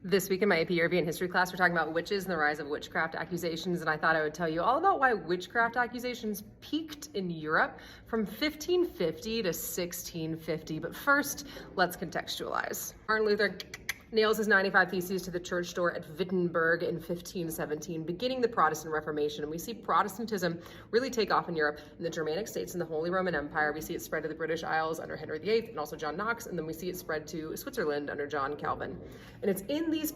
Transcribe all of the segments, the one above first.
This week in my AP European history class, we're talking about witches and the rise of witchcraft accusations, and I thought I would tell you all about why witchcraft accusations peaked in Europe from 1550 to 1650. But first, let's contextualize. Martin Luther nails his 95 Theses to the church door at Wittenberg in 1517, beginning the Protestant Reformation. And we see Protestantism really take off in Europe, in the Germanic states, in the Holy Roman Empire. We see it spread to the British Isles under Henry VIII and also John Knox, and then we see it spread to Switzerland under John Calvin. And it's in these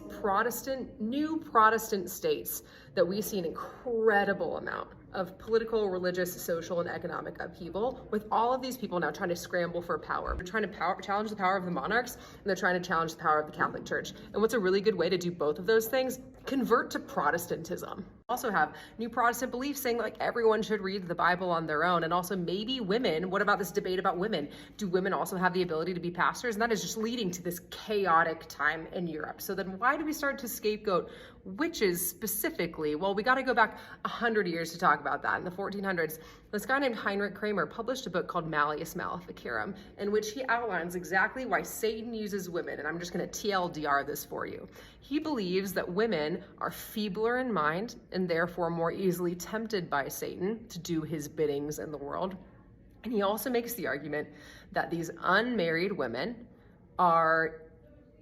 new Protestant states that we see an incredible amount of political, religious, social, and economic upheaval, with all of these people now trying to scramble for power. They're trying to challenge the power of the monarchs, and they're trying to challenge the power of the Catholic Church. And what's a really good way to do both of those things? Convert to Protestantism. Also have new Protestant beliefs saying like everyone should read the Bible on their own, and also maybe women. What about this debate about women? Do women also have the ability to be pastors? And that is just leading to this chaotic time in Europe. So then why do we start to scapegoat witches specifically? Well, we got to go back 100 years to talk about that. In the 1400s, this guy named Heinrich Kramer published a book called Malleus Maleficarum, in which he outlines exactly why Satan uses women. And I'm just going to TLDR this for you. He believes that women are feebler in mind and therefore more easily tempted by Satan to do his biddings in the world. And he also makes the argument that these unmarried women are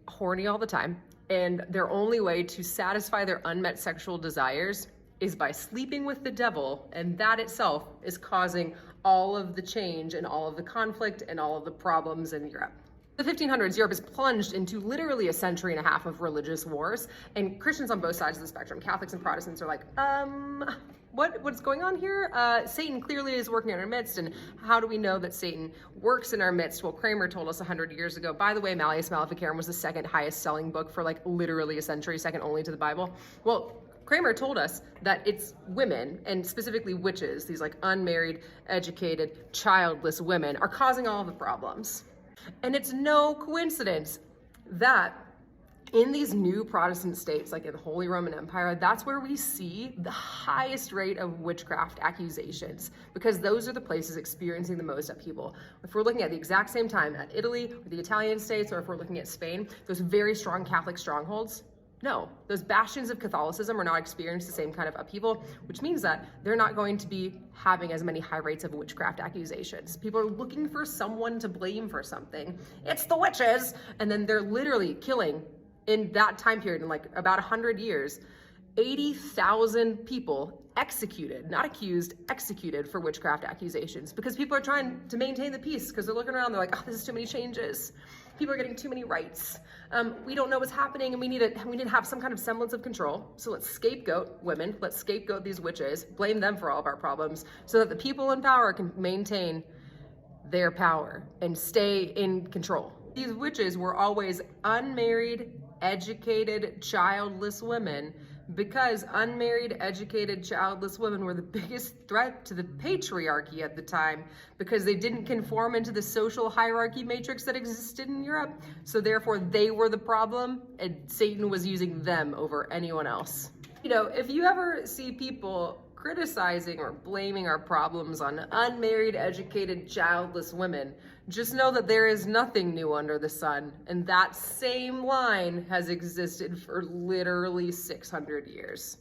horny all the time, and their only way to satisfy their unmet sexual desires is by sleeping with the devil, and that itself is causing all of the change and all of the conflict and all of the problems in Europe. The 1500s, Europe is plunged into literally a century and a half of religious wars, and Christians on both sides of the spectrum, Catholics and Protestants, are like, what's going on here? Satan clearly is working in our midst, and how do we know that Satan works in our midst? Well, Kramer told us 100 years ago. By the way, Malleus Maleficarum was the second highest selling book for like literally a century, second only to the Bible. Well, Kramer told us that it's women, and specifically witches, these like unmarried, educated, childless women, are causing all of the problems. And it's no coincidence that in these new Protestant states, like in the Holy Roman Empire, that's where we see the highest rate of witchcraft accusations, because those are the places experiencing the most upheaval. If we're looking at the exact same time at Italy, or the Italian states, or if we're looking at Spain, those very strong Catholic strongholds, no, those bastions of Catholicism are not experiencing the same kind of upheaval, which means that they're not going to be having as many high rates of witchcraft accusations. People are looking for someone to blame for something. It's the witches! And then they're literally killing, in that time period, in like about 100 years, 80,000 people executed, not accused, executed for witchcraft accusations, because people are trying to maintain the peace, because they're looking around, they're like, oh, this is too many changes. People are getting too many rights. We don't know what's happening, and we need to have some kind of semblance of control. So let's scapegoat women, let's scapegoat these witches, blame them for all of our problems, so that the people in power can maintain their power and stay in control. These witches were always unmarried, educated, childless women, because unmarried, educated, childless women were the biggest threat to the patriarchy at the time, because they didn't conform into the social hierarchy matrix that existed in Europe. So therefore they were the problem, and Satan was using them over anyone else. You know, if you ever see people criticizing or blaming our problems on unmarried, educated, childless women, just know that there is nothing new under the sun, and that same line has existed for literally 600 years.